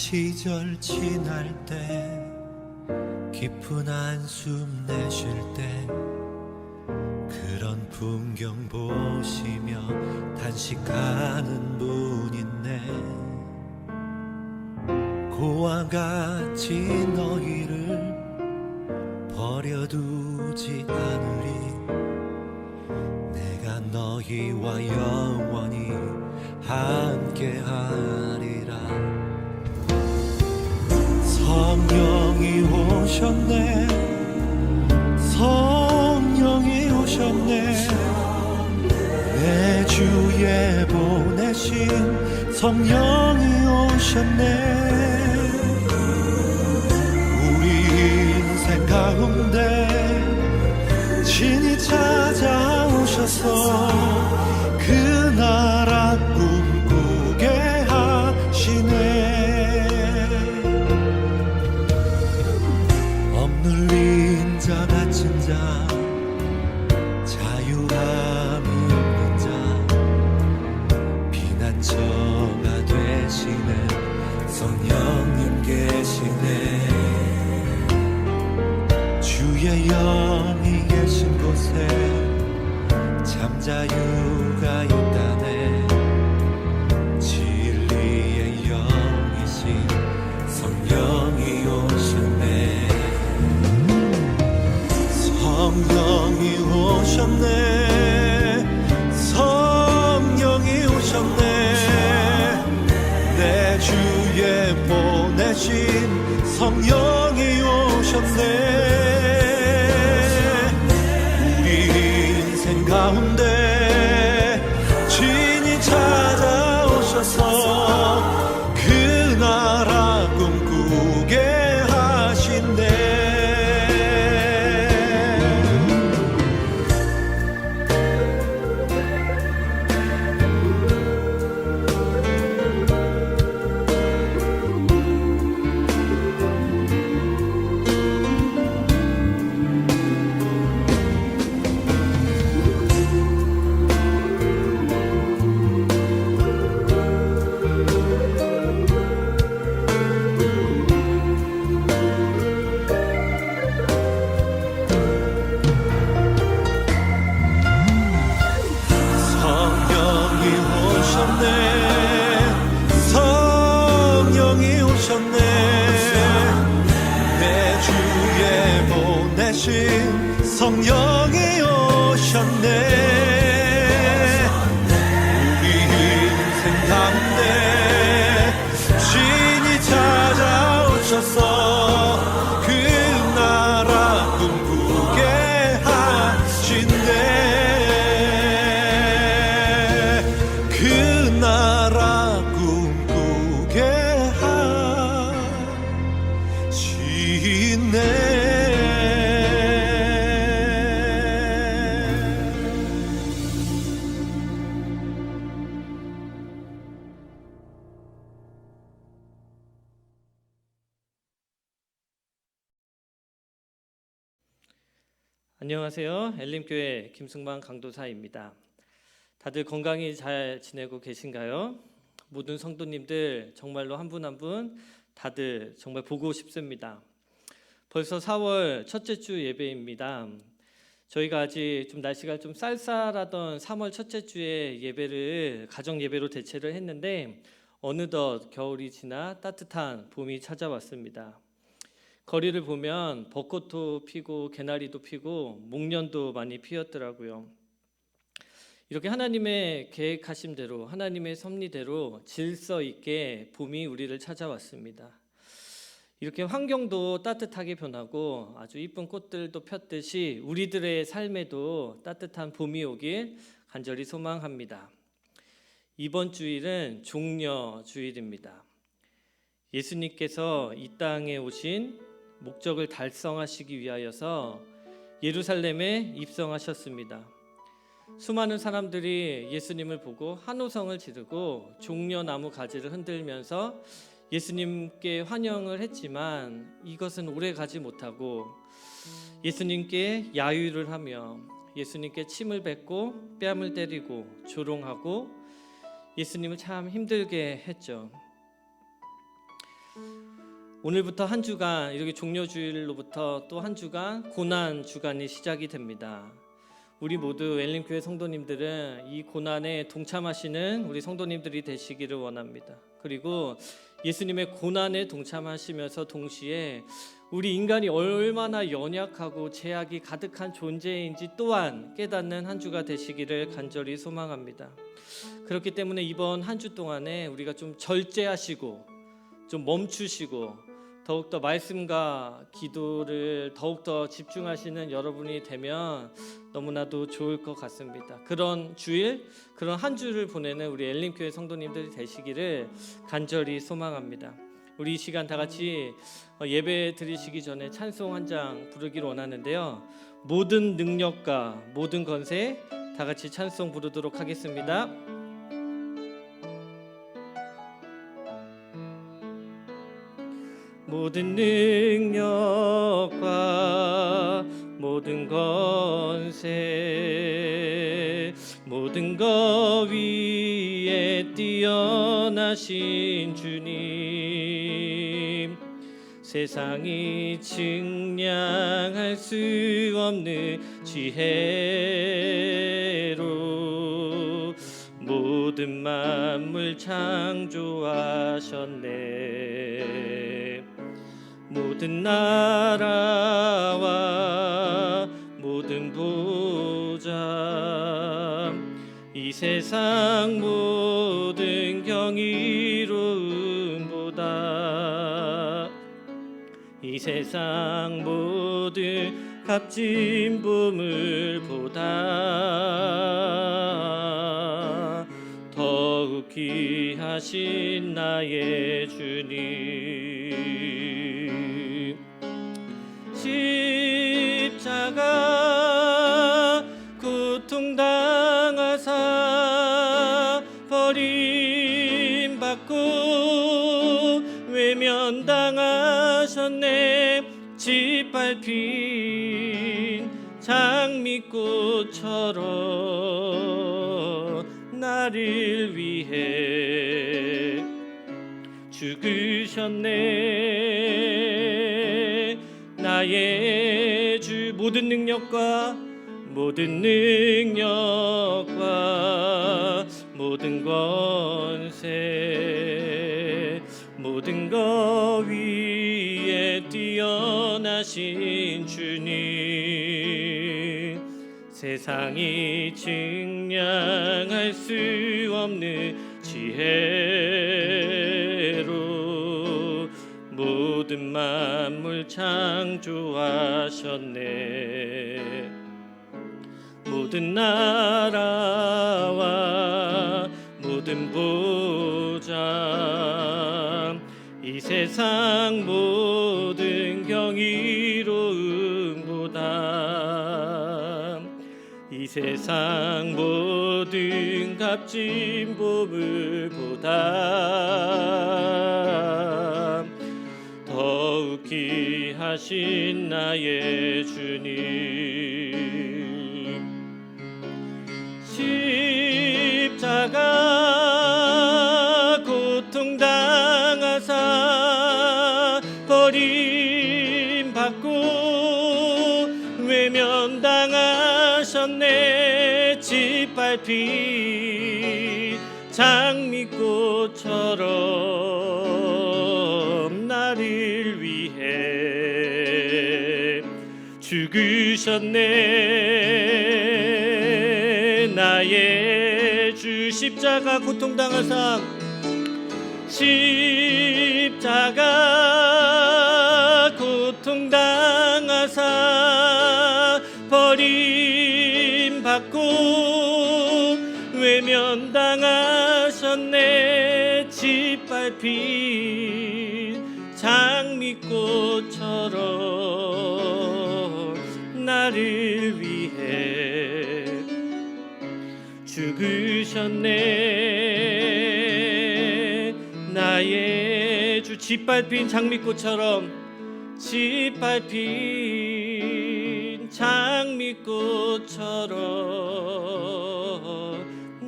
시절 지날 때 깊은 한숨 내쉴 때 그런 풍경 보시며 단식하는 분 있네. 고와 같이 너희를 버려두지 않으리. 내가 너희와 영원히 함께하리라. 성령이 오셨네. 성령이 오셨네. 내 주에 보내신 성령이 오셨네. 우리 인생 가운데 친히 찾아오셔서 그 나라 꿈꾸게 하시네. 억눌린 자 갇힌 자 자유함이 없는 자 피난처가 되시는 성령님 계시네. 주의 영이 계신 곳에 잠자유가 있다네. 진리의 영이신 성령이 오셨네. 성령이 오셨네. 성령이 오셨네. 내 주에 보내신 성령이 오셨네. 가운데 친히 찾아오셔서 그 나라 꿈꾸게 하신대. 성령이 오셨네. 내 주에 보내신 성령이 오셨네. 우리 인생 가운데 친히 찾아오셔서 그 나라 꿈꾸게 하신대. 그 나라 꿈꾸게 하시네. 안녕하세요. 엘림교회 김승만 강도사입니다. 다들 건강히 잘 지내고 계신가요? 모든 성도님들 정말로 한 분 한 분 다들 정말 보고 싶습니다. 벌써 4월 첫째 주 예배입니다. 저희가 아직 좀 날씨가 좀 쌀쌀하던 3월 첫째 주에 예배를 가정 예배로 대체를 했는데 어느덧 겨울이 지나 따뜻한 봄이 찾아왔습니다. 거리를 보면 벚꽃도 피고 개나리도 피고 목련도 많이 피었더라고요. 이렇게 하나님의 계획하신 대로 하나님의 섭리대로 질서 있게 봄이 우리를 찾아왔습니다. 이렇게 환경도 따뜻하게 변하고 아주 이쁜 꽃들도 폈듯이 우리들의 삶에도 따뜻한 봄이 오길 간절히 소망합니다. 이번 주일은 종려 주일입니다. 예수님께서 이 땅에 오신 목적을 달성하시기 위하여서 예루살렘에 입성하셨습니다. 수많은 사람들이 예수님을 보고 한호성을 지르고 종려나무 가지를 흔들면서 예수님께 환영을 했지만 이것은 오래 가지 못하고 예수님께 야유를 하며 예수님께 침을 뱉고 뺨을 때리고 조롱하고 예수님을 참 힘들게 했죠. 오늘부터 한 주간 이렇게 종료주일로부터 또 한 주간 고난 주간이 시작이 됩니다. 우리 모두 엘림교회 성도님들은 이 고난에 동참하시는 우리 성도님들이 되시기를 원합니다. 그리고 예수님의 고난에 동참하시면서 동시에 우리 인간이 얼마나 연약하고 제약이 가득한 존재인지 또한 깨닫는 한 주가 되시기를 간절히 소망합니다. 그렇기 때문에 이번 한 주 동안에 우리가 좀 절제하시고 좀 멈추시고 더욱더 말씀과 기도를 더욱더 집중하시는 여러분이 되면 너무나도 좋을 것 같습니다. 그런 주일, 그런 한 주를 보내는 우리 엘림교회 성도님들이 되시기를 간절히 소망합니다. 우리 이 시간 다 같이 예배 드리시기 전에 찬송 한 장 부르기를 원하는데요. 모든 능력과 모든 권세 다 같이 찬송 부르도록 하겠습니다. 모든 능력과 모든 권세 모든 것 위에 뛰어나신 주님 세상이 측량할 수 없는 지혜로 모든 만물 창조하셨네. 모든 나라와 모든 보좌 이 세상 모든 경이로움보다 이 세상 모든 값진 보물보다 더욱 귀하신 나의 주님 십자가 고통당하사 버림받고 외면당하셨네. 짓밟힌 장미꽃처럼 나를 위해 죽으셨네. 나의 주 모든 능력과 모든 권세 모든 것 위에 뛰어나신 주님 세상이 측량할 수 없는 지혜로 모든 만물 창조하셨네. 모든 나라와 모든 보좌 이 세상 모든 경이로움보다 이 세상 모든 값진 보물보다 더욱 귀하신 나의 주님 십자가 고통당하사 버림받고 외면당하셨네. 짓밟힌 장미꽃처럼 나를 위해 죽으셨네. 나의 주 십자가 고통당하사 십자가 고통당하사 버림받고 외면당하셨네. 짓밟힌 장미꽃처럼 나를 위해 죽으셨네. 나의 주 짓밟힌 장미꽃처럼 짓밟힌 장미꽃처럼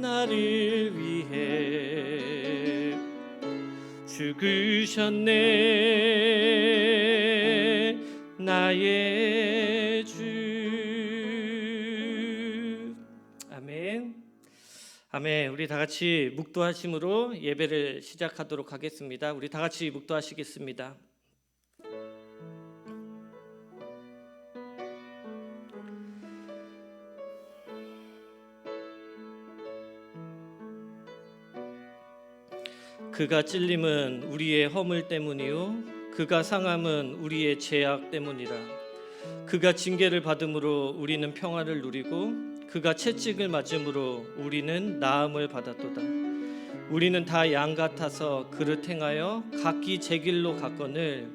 나를 위해 죽으셨네 나의 주. 아멘. 아멘. 우리 다 같이 묵도하심으로 예배를 시작하도록 하겠습니다. 우리 다 같이 묵도하시겠습니다. 그가 찔림은 우리의 허물 때문이요 그가 상함은 우리의 죄악 때문이라. 그가 징계를 받음으로 우리는 평화를 누리고 그가 채찍을 맞음으로 우리는 나음을 받았도다. 우리는 다 양 같아서 그릇 행하여 각기 제 길로 갔거늘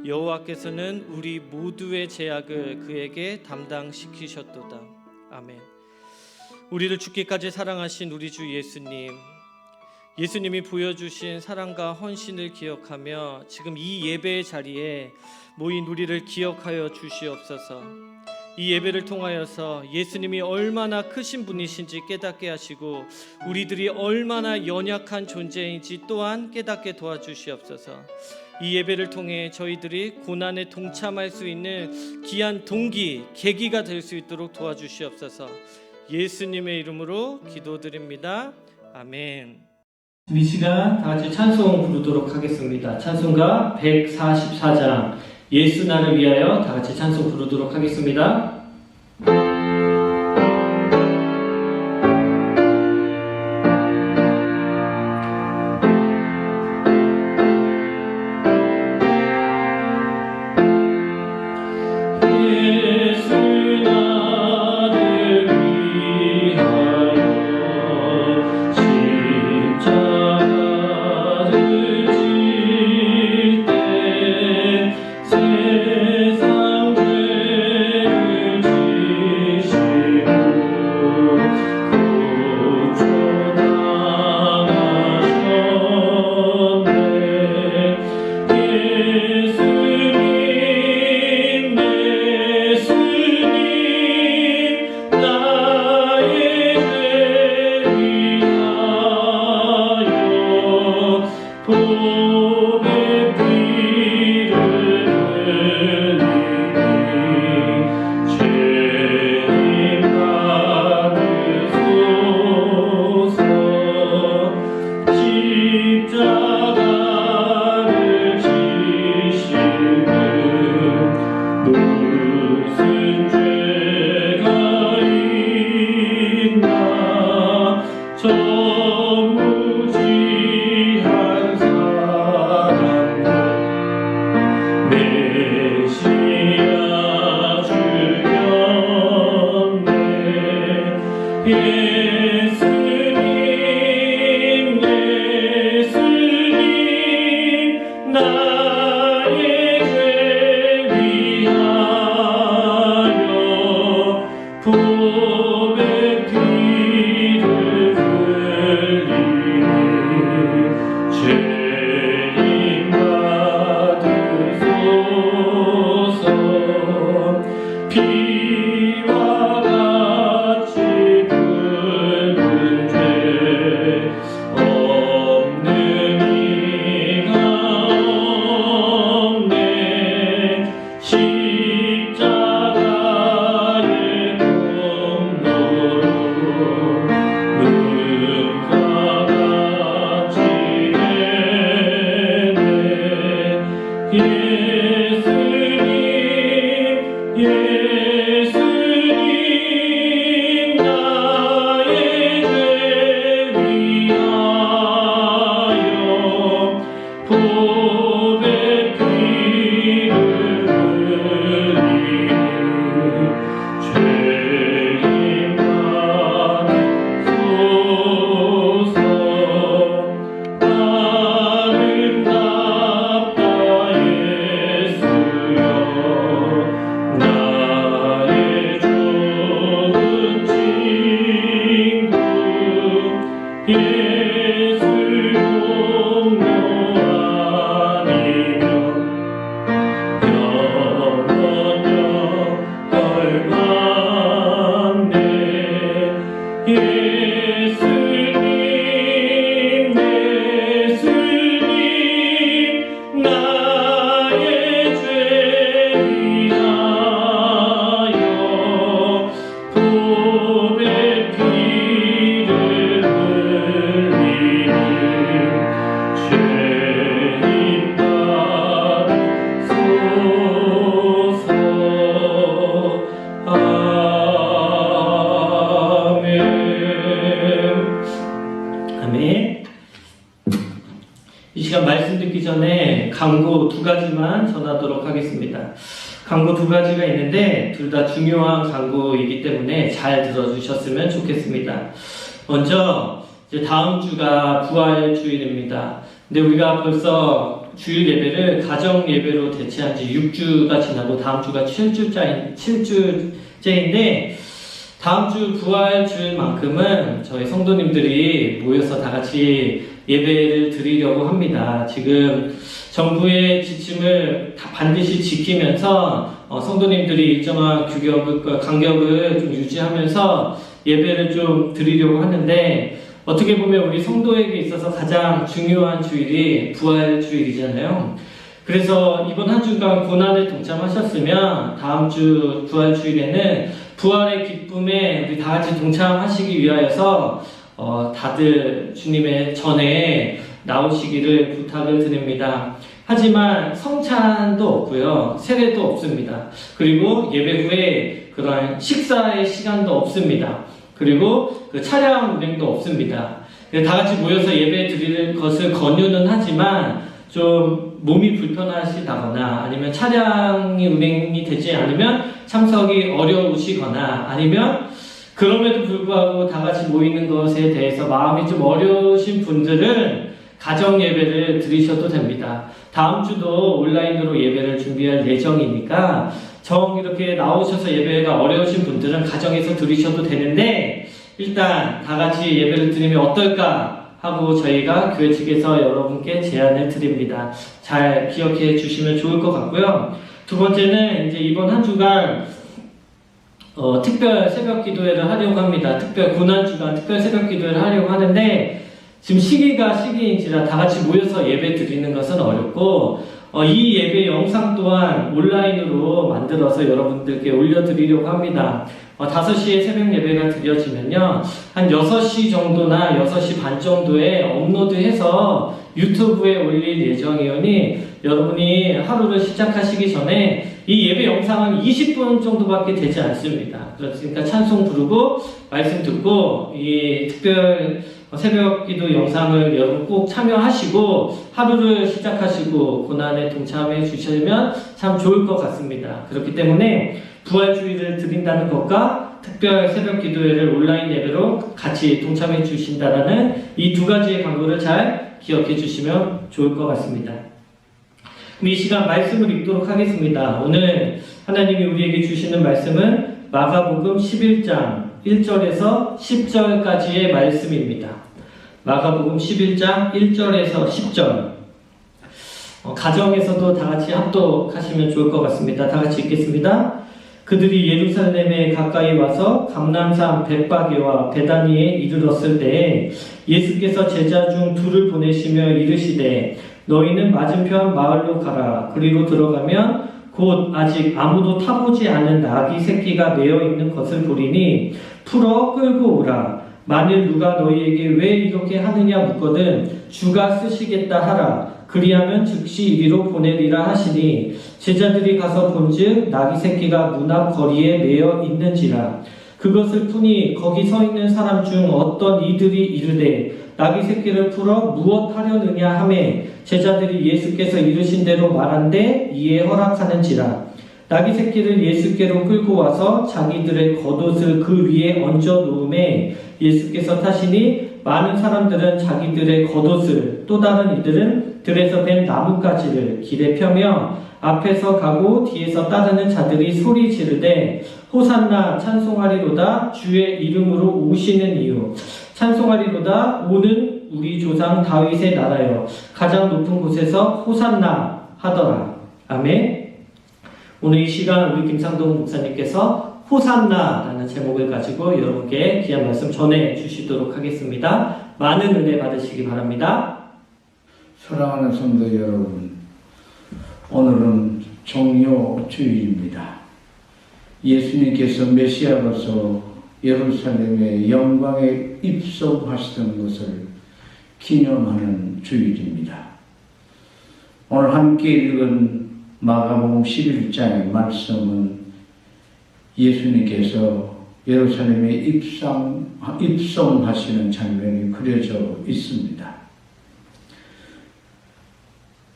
여호와께서는 우리 모두의 죄악을 그에게 담당시키셨도다. 아멘. 우리를 죽기까지 사랑하신 우리 주 예수님이 보여주신 사랑과 헌신을 기억하며 지금 이 예배의 자리에 모인 우리를 기억하여 주시옵소서. 이 예배를 통하여서 예수님이 얼마나 크신 분이신지 깨닫게 하시고 우리들이 얼마나 연약한 존재인지 또한 깨닫게 도와주시옵소서. 이 예배를 통해 저희들이 고난에 동참할 수 있는 귀한 동기, 계기가 될 수 있도록 도와주시옵소서. 예수님의 이름으로 기도드립니다. 아멘. 이 시간 다 같이 찬송 부르도록 하겠습니다. 찬송가 144장 예수 나를 위하여 다 같이 찬송 부르도록 하겠습니다. 나의 죄 위하여 하겠습니다. 광고 두 가지가 있는데 둘 다 중요한 광고이기 때문에 잘 들어주셨으면 좋겠습니다. 먼저 이제 다음 주가 부활주일입니다. 근데 우리가 벌써 주일 예배를 가정 예배로 대체한 지 6주가 지나고 다음 주가 7주째인데 다음 주 부활주일만큼은 저희 성도님들이 모여서 다 같이 예배를 드리려고 합니다. 지금 정부의 지침을 다 반드시 지키면서 성도님들이 일정한 간격을 좀 유지하면서 예배를 좀 드리려고 하는데 어떻게 보면 우리 성도에게 있어서 가장 중요한 주일이 부활주일이잖아요. 그래서 이번 한 주간 고난에 동참하셨으면 다음 주 부활주일에는 부활의 기쁨에 우리 다 같이 동참하시기 위하여서 다들 주님의 전에 나오시기를 부탁을 드립니다. 하지만 성찬도 없고요, 세례도 없습니다. 그리고 예배 후에 그런 식사의 시간도 없습니다. 그리고 그 차량 운행도 없습니다. 다 같이 모여서 예배 드릴 것을 권유는 하지만 좀 몸이 불편하시다거나 아니면 차량이 운행이 되지 않으면 참석이 어려우시거나 아니면 그럼에도 불구하고 다 같이 모이는 것에 대해서 마음이 좀 어려우신 분들은 가정 예배를 드리셔도 됩니다. 다음 주도 온라인으로 예배를 준비할 예정이니까 이렇게 나오셔서 예배가 어려우신 분들은 가정에서 드리셔도 되는데 일단 다 같이 예배를 드리면 어떨까 하고 저희가 교회 측에서 여러분께 제안을 드립니다. 잘 기억해 주시면 좋을 것 같고요. 두 번째는 이제 이번 한 주간 특별 새벽 기도회를 하려고 합니다. 특별 고난주간 특별 새벽 기도회를 하려고 하는데 지금 시기가 시기인지라 다 같이 모여서 예배 드리는 것은 어렵고 이 예배 영상 또한 온라인으로 만들어서 여러분들께 올려드리려고 합니다. 5시에 새벽 예배가 드려지면요 한 6시 정도나 6시 반 정도에 업로드해서 유튜브에 올릴 예정이오니 여러분이 하루를 시작하시기 전에 이 예배 영상은 20분 정도밖에 되지 않습니다. 그러니까 찬송 부르고 말씀 듣고 이 특별 새벽 기도 영상을 여러분 꼭 참여하시고 하루를 시작하시고 고난에 동참해 주시면 참 좋을 것 같습니다. 그렇기 때문에 부활주일을 드린다는 것과 특별 새벽 기도회를 온라인 예배로 같이 동참해 주신다는 이 두 가지의 광고를 잘 기억해 주시면 좋을 것 같습니다. 이 시간 말씀을 읽도록 하겠습니다. 오늘 하나님이 우리에게 주시는 말씀은 마가복음 11장 1절에서 10절까지의 말씀입니다. 마가복음 11장 1절에서 10절. 가정에서도 다 같이 합독하시면 좋을 것 같습니다. 다 같이 읽겠습니다. 그들이 예루살렘에 가까이 와서 감람산 벳바게와 베다니에 이르렀을 때에 예수께서 제자 중 둘을 보내시며 이르시되 너희는 맞은편 마을로 가라. 그리로 들어가면 곧 아직 아무도 타보지 않은 나귀 새끼가 매어 있는 것을 보리니 풀어 끌고 오라. 만일 누가 너희에게 왜 이렇게 하느냐 묻거든 주가 쓰시겠다 하라. 그리하면 즉시 이리로 보내리라 하시니 제자들이 가서 본즉 나귀 새끼가 문 앞 거리에 매어 있는지라. 그것을 푸니 거기 서 있는 사람 중 어떤 이들이 이르되 나귀 새끼를 풀어 무엇 하려느냐 하매 제자들이 예수께서 이르신 대로 말한데 이에 허락하는지라. 나귀 새끼를 예수께로 끌고 와서 자기들의 겉옷을 그 위에 얹어 놓음에 예수께서 타시니 많은 사람들은 자기들의 겉옷을 또 다른 이들은 들에서 벤 나뭇가지를 길에 펴며 앞에서 가고 뒤에서 따르는 자들이 소리 지르되 호산나 찬송하리로다 주의 이름으로 오시는 이유 찬송하리로다 오는 우리 조상 다윗의 나라여 가장 높은 곳에서 호산나 하더라. 아멘. 오늘 이 시간 우리 김상동 목사님께서 호산나라는 제목을 가지고 여러분께 귀한 말씀 전해 주시도록 하겠습니다. 많은 은혜 받으시기 바랍니다. 사랑하는 성도 여러분, 오늘은 종료주일입니다. 예수님께서 메시아로서 예루살렘의 영광에 입성하시던 것을 기념하는 주일입니다. 오늘 함께 읽은 마가복음 11장의 말씀은 예수님께서 예루살렘에 입성하시는 장면이 그려져 있습니다.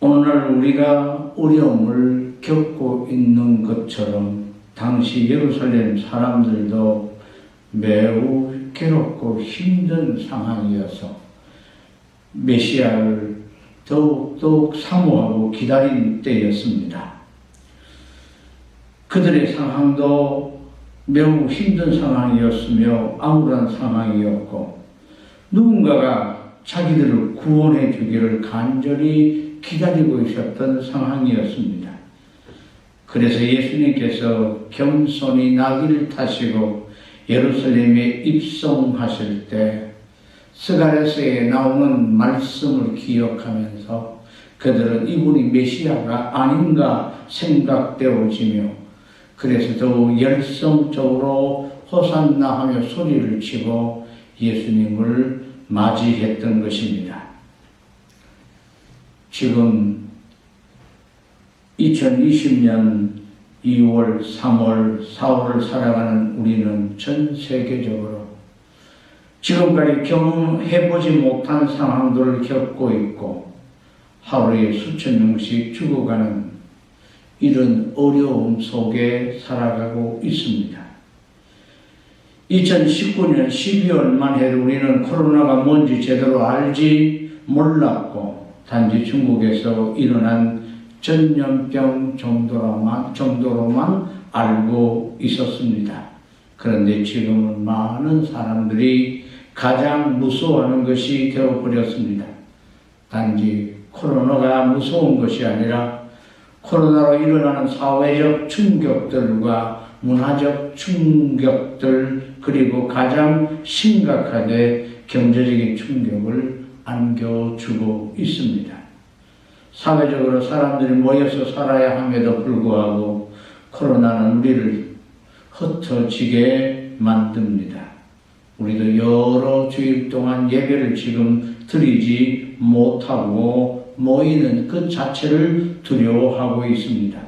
오늘날 우리가 어려움을 겪고 있는 것처럼 당시 예루살렘 사람들도 매우 괴롭고 힘든 상황이어서 메시아를 더욱더욱 사모하고 기다린 때였습니다. 그들의 상황도 매우 힘든 상황이었으며 암울한 상황이었고 누군가가 자기들을 구원해 주기를 간절히 기다리고 있었던 상황이었습니다. 그래서 예수님께서 겸손히 나귀를 타시고 예루살렘에 입성하실 때 스가랴서에 나오는 말씀을 기억하면서 그들은 이분이 메시아가 아닌가 생각되어지며 그래서 더욱 열성적으로 호산나 하며 소리를 치고 예수님을 맞이했던 것입니다. 지금 2020년 2월, 3월, 4월을 살아가는 우리는 전 세계적으로 지금까지 경험해보지 못한 상황들을 겪고 있고 하루에 수천 명씩 죽어가는 이런 어려움 속에 살아가고 있습니다. 2019년 12월만 해도 우리는 코로나가 뭔지 제대로 알지 몰랐고 단지 중국에서 일어난 전염병 정도로만 알고 있었습니다. 그런데 지금은 많은 사람들이 가장 무서워하는 것이 되어버렸습니다. 단지 코로나가 무서운 것이 아니라 코로나로 일어나는 사회적 충격들과 문화적 충격들 그리고 가장 심각하게 경제적인 충격을 안겨주고 있습니다. 사회적으로 사람들이 모여서 살아야 함에도 불구하고 코로나는 우리를 흩어지게 만듭니다. 우리도 여러 주일 동안 예배를 지금 드리지 못하고 모이는 그 자체를 두려워하고 있습니다.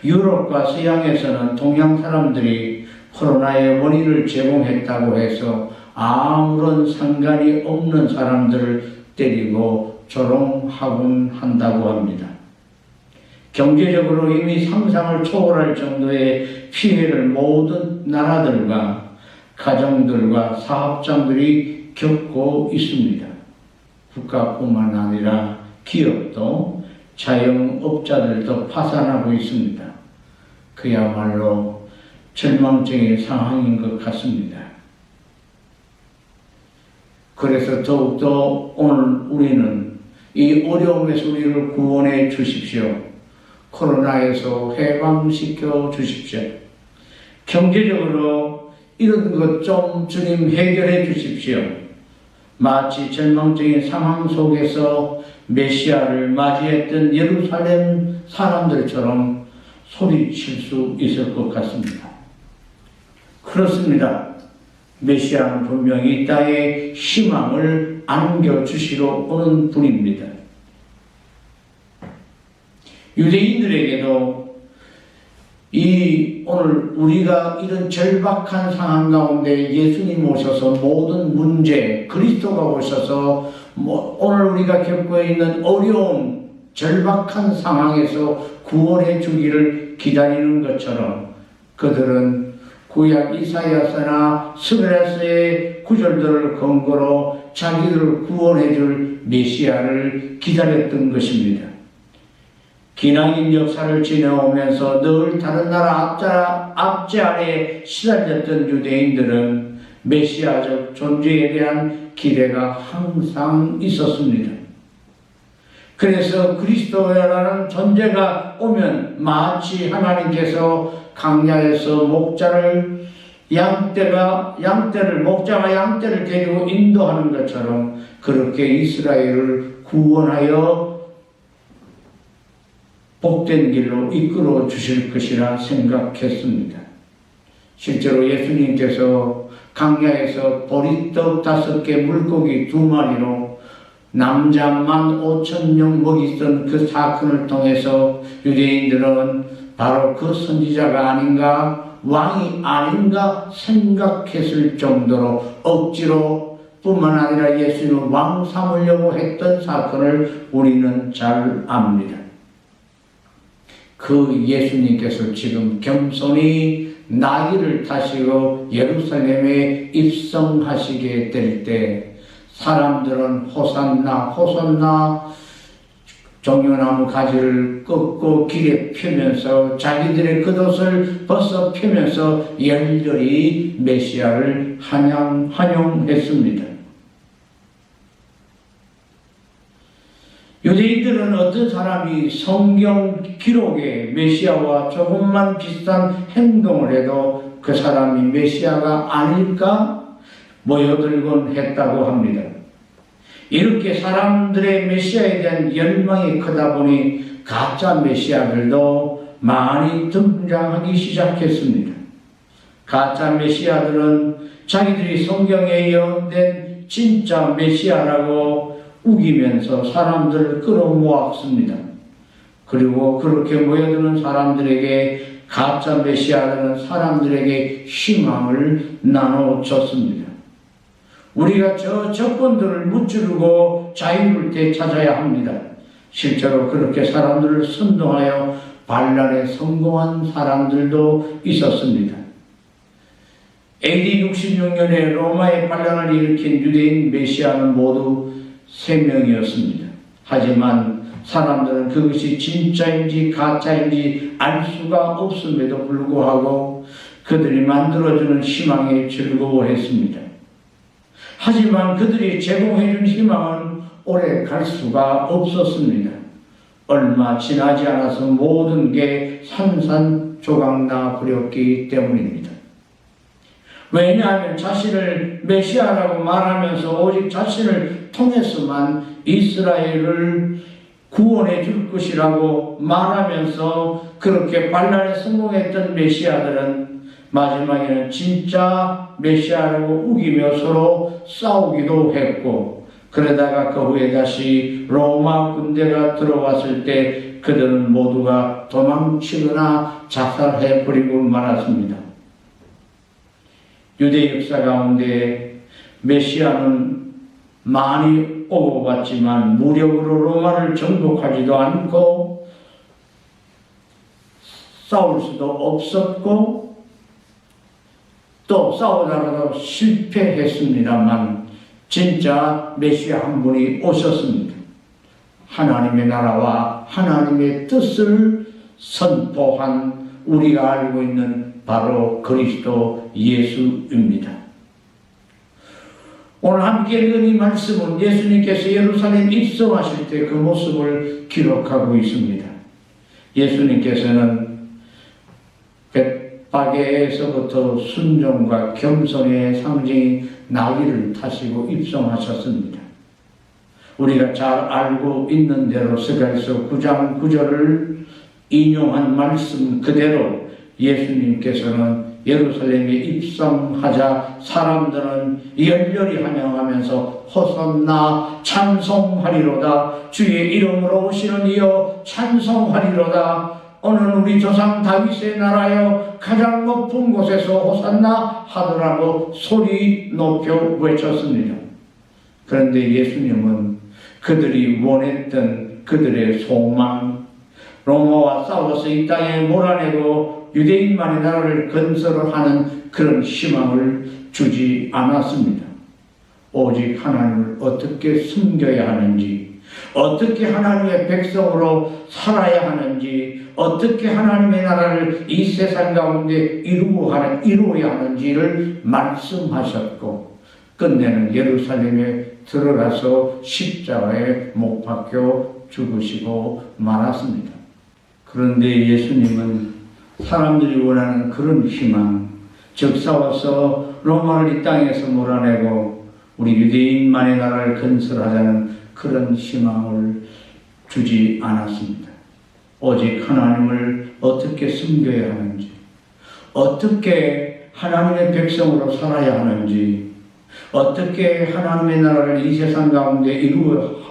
유럽과 서양에서는 동양 사람들이 코로나의 원인을 제공했다고 해서 아무런 상관이 없는 사람들을 때리고 조롱하곤 한다고 합니다. 경제적으로 이미 상상을 초월할 정도의 피해를 모든 나라들과 가정들과 사업장들이 겪고 있습니다. 국가뿐만 아니라 기업도 자영업자들도 파산하고 있습니다. 그야말로 절망적인 상황인 것 같습니다. 그래서 더욱더 오늘 우리는 이 어려움에서 우리를 구원해 주십시오. 코로나에서 해방시켜 주십시오. 경제적으로 이런 것 좀 주님 해결해 주십시오. 마치 절망적인 상황 속에서 메시아를 맞이했던 예루살렘 사람들처럼 소리칠 수 있을 것 같습니다. 그렇습니다. 메시아는 분명히 이 땅에 희망을 안겨주시러 오는 분입니다. 유대인들에게도 오늘 우리가 이런 절박한 상황 가운데 예수님 오셔서 모든 문제, 그리스도가 오셔서 오늘 우리가 겪고 있는 어려움, 절박한 상황에서 구원해 주기를 기다리는 것처럼 그들은 구약 이사야서나 스가랴서의 구절들을 근거로 자기들을 구원해 줄 메시아를 기다렸던 것입니다. 기나긴 역사를 지내오면서 늘 다른 나라 압제 아래에 시달렸던 유대인들은 메시아적 존재에 대한 기대가 항상 있었습니다. 그래서 그리스도라는 존재가 오면 마치 하나님께서 강야에서 목자가 양떼를 데리고 인도하는 것처럼 그렇게 이스라엘을 구원하여 복된 길로 이끌어 주실 것이라 생각했습니다. 실제로 예수님께서 강야에서 보리떡 5개 물고기 2마리로 남자 15,000명 먹이던 그 사건을 통해서 유대인들은 바로 그 선지자가 아닌가 왕이 아닌가 생각했을 정도로 억지로 뿐만 아니라 예수님을 왕 삼으려고 했던 사건을 우리는 잘 압니다. 그 예수님께서 지금 겸손히 나귀를 타시고 예루살렘에 입성하시게 될 때 사람들은 호산나 호산나 종려나무 가지를 꺾고 길에 펴면서 자기들의 겉옷을 벗어 펴면서 열렬히 메시아를 환영했습니다. 유대인들은 어떤 사람이 성경 기록에 메시아와 조금만 비슷한 행동을 해도 그 사람이 메시아가 아닐까 모여들곤 했다고 합니다. 이렇게 사람들의 메시아에 대한 열망이 크다 보니 가짜 메시아들도 많이 등장하기 시작했습니다. 가짜 메시아들은 자기들이 성경에 예언된 진짜 메시아라고 우기면서 사람들을 끌어모았습니다. 그리고 그렇게 모여드는 사람들에게 가짜 메시아라는 사람들에게 희망을 나눠줬습니다. 우리가 저 적군들을 무찌르고 자유를 되찾아야 합니다. 실제로 그렇게 사람들을 선동하여 반란에 성공한 사람들도 있었습니다. AD 66년에 로마의 반란을 일으킨 유대인 메시아는 모두 3명이었습니다. 하지만 사람들은 그것이 진짜인지 가짜인지 알 수가 없음에도 불구하고 그들이 만들어주는 희망에 즐거워했습니다. 하지만 그들이 제공해준 희망은 오래 갈 수가 없었습니다. 얼마 지나지 않아서 모든 게 산산조각나 버렸기 때문입니다. 왜냐하면 자신을 메시아라고 말하면서 오직 자신을 통해서만 이스라엘을 구원해 줄 것이라고 말하면서 그렇게 반란에 성공했던 메시아들은 마지막에는 진짜 메시아라고 우기며 서로 싸우기도 했고, 그러다가 그 후에 다시 로마 군대가 들어왔을 때 그들은 모두가 도망치거나 자살해버리고 말았습니다. 유대 역사 가운데 메시아는 많이 오고 갔지만 무력으로 로마를 정복하지도 않고 싸울 수도 없었고 또 싸우다가도 실패했습니다만 진짜 메시아 한 분이 오셨습니다. 하나님의 나라와 하나님의 뜻을 선포한 우리가 알고 있는 바로 그리스도 예수입니다. 오늘 함께 읽은 이 말씀은 예수님께서 예루살렘 입성하실 때 그 모습을 기록하고 있습니다. 예수님께서는 벳바게에서부터 순종과 겸손의 상징인 나귀를 타시고 입성하셨습니다. 우리가 잘 알고 있는 대로 스가랴서 9장 9절을 인용한 말씀 그대로 예수님께서는 예루살렘에 입성하자 사람들은 열렬히 환영하면서 호산나 찬송하리로다, 주의 이름으로 오시는 이여 찬송하리로다, 오늘 우리 조상 다윗의 나라여 가장 높은 곳에서 호산나 하더라고 소리 높여 외쳤습니다. 그런데 예수님은 그들이 원했던 그들의 소망, 로마와 싸워서 이 땅에 몰아내고 유대인만의 나라를 건설하는 그런 희망을 주지 않았습니다. 오직 하나님을 어떻게 숨겨야 하는지, 어떻게 하나님의 백성으로 살아야 하는지, 어떻게 하나님의 나라를 이 세상 가운데 이루어야 하는지를 말씀하셨고, 끝내는 예루살렘에 들어가서 십자가에 못 박혀 죽으시고 말았습니다. 그런데 예수님은 사람들이 원하는 그런 희망, 즉 싸워서 로마를 이 땅에서 몰아내고 우리 유대인만의 나라를 건설하자는 그런 희망을 주지 않았습니다. 오직 하나님을 어떻게 숨겨야 하는지, 어떻게 하나님의 백성으로 살아야 하는지, 어떻게 하나님의 나라를 이 세상 가운데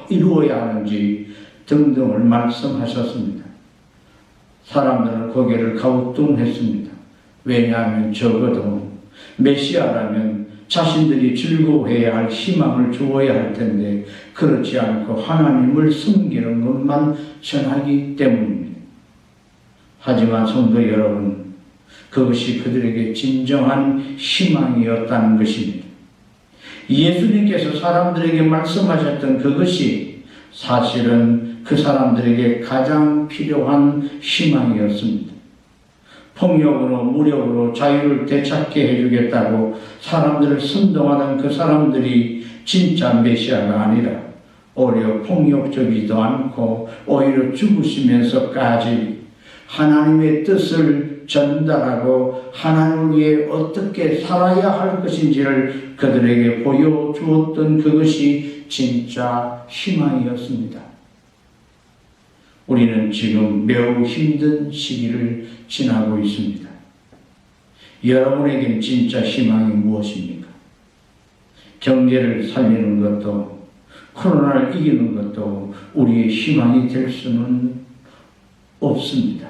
이루어야 하는지 등등을 말씀하셨습니다. 사람들은 고개를 갸우뚱했습니다. 왜냐하면 적어도 메시아라면 자신들이 즐거워해야 할 희망을 주어야 할 텐데 그렇지 않고 하나님을 숨기는 것만 전하기 때문입니다. 하지만 성도 여러분, 그것이 그들에게 진정한 희망이었다는 것입니다. 예수님께서 사람들에게 말씀하셨던 그것이 사실은 그 사람들에게 가장 필요한 희망이었습니다. 폭력으로 무력으로 자유를 되찾게 해주겠다고 사람들을 선동하는 그 사람들이 진짜 메시아가 아니라 오히려 폭력적이지도 않고 오히려 죽으시면서까지 하나님의 뜻을 전달하고 하나님을 위해 어떻게 살아야 할 것인지를 그들에게 보여주었던 그것이 진짜 희망이었습니다. 우리는 지금 매우 힘든 시기를 지나고 있습니다. 여러분에겐 진짜 희망이 무엇입니까? 경제를 살리는 것도 코로나를 이기는 것도 우리의 희망이 될 수는 없습니다.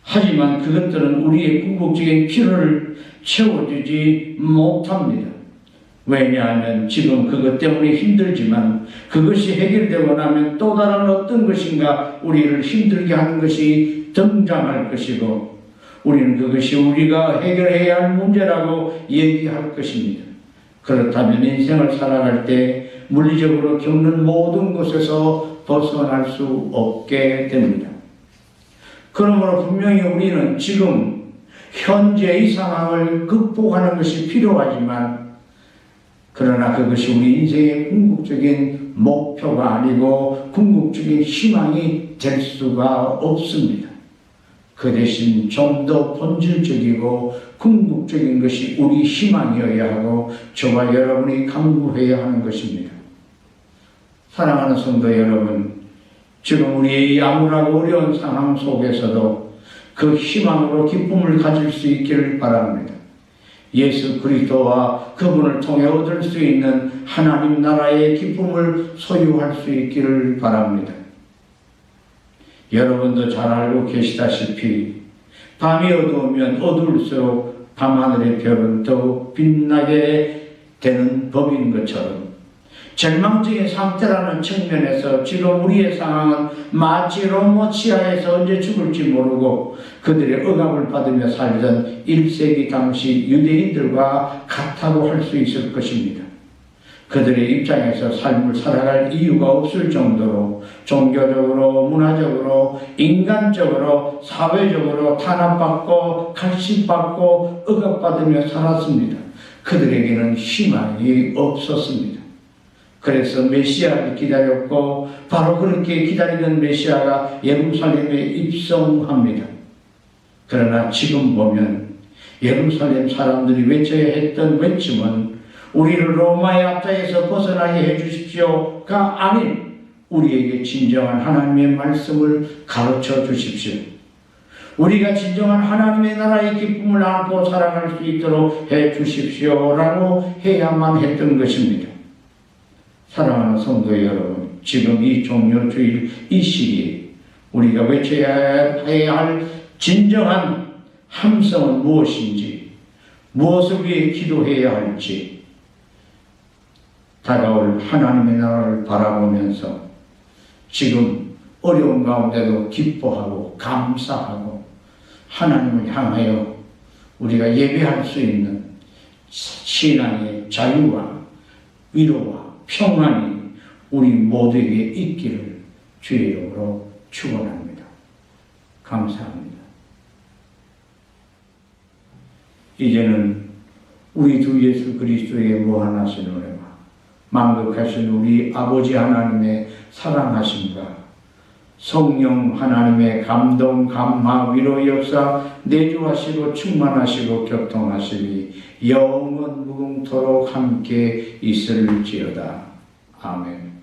하지만 그것들은 우리의 궁극적인 필요를 채워주지 못합니다. 왜냐하면 지금 그것 때문에 힘들지만 그것이 해결되고 나면 또 다른 어떤 것인가 우리를 힘들게 하는 것이 등장할 것이고 우리는 그것이 우리가 해결해야 할 문제라고 얘기할 것입니다. 그렇다면 인생을 살아갈 때 물리적으로 겪는 모든 것에서 벗어날 수 없게 됩니다. 그러므로 분명히 우리는 지금 현재 이 상황을 극복하는 것이 필요하지만 그러나 그것이 우리 인생의 궁극적인 목표가 아니고 궁극적인 희망이 될 수가 없습니다. 그 대신 좀 더 본질적이고 궁극적인 것이 우리 희망이어야 하고 저와 여러분이 강구해야 하는 것입니다. 사랑하는 성도 여러분, 지금 우리의 암울하고 어려운 상황 속에서도 그 희망으로 기쁨을 가질 수 있기를 바랍니다. 예수 그리스도와 그분을 통해 얻을 수 있는 하나님 나라의 기쁨을 소유할 수 있기를 바랍니다. 여러분도 잘 알고 계시다시피 밤이 어두우면 어두울수록 밤하늘의 별은 더욱 빛나게 되는 법인 것처럼 절망적인 상태라는 측면에서 지금 우리의 상황은 마치 로마 치하에서 언제 죽을지 모르고 그들의 억압을 받으며 살던 1세기 당시 유대인들과 같다고 할 수 있을 것입니다. 그들의 입장에서 삶을 살아갈 이유가 없을 정도로 종교적으로, 문화적으로, 인간적으로, 사회적으로 탄압받고 갈심받고 억압받으며 살았습니다. 그들에게는 희망이 없었습니다. 그래서 메시아를 기다렸고 바로 그렇게 기다리던 메시아가 예루살렘에 입성합니다. 그러나 지금 보면 예루살렘 사람들이 외쳐야 했던 외침은 우리를 로마의 압장에서 벗어나게 해주십시오가 아닌 우리에게 진정한 하나님의 말씀을 가르쳐 주십시오. 우리가 진정한 하나님의 나라의 기쁨을 안고 살아갈 수 있도록 해주십시오라고 해야만 했던 것입니다. 사랑하는 성도 여러분, 지금 이 종료주일 이 시기에 우리가 외쳐야 할 진정한 함성은 무엇인지, 무엇을 위해 기도해야 할지 다가올 하나님의 나라를 바라보면서 지금 어려운 가운데도 기뻐하고 감사하고 하나님을 향하여 우리가 예배할 수 있는 신앙의 자유와 위로와 평안이 우리 모두에게 있기를 주의 이름으로 축원합니다. 감사합니다. 이제는 우리 주 예수 그리스도의 무한하신 은혜와 만극하신 우리 아버지 하나님의 사랑하심과 성령 하나님의 감동, 감화, 위로 역사 내주하시고 충만하시고 격통하시니 영원 무궁토록 함께 있을지어다. 아멘.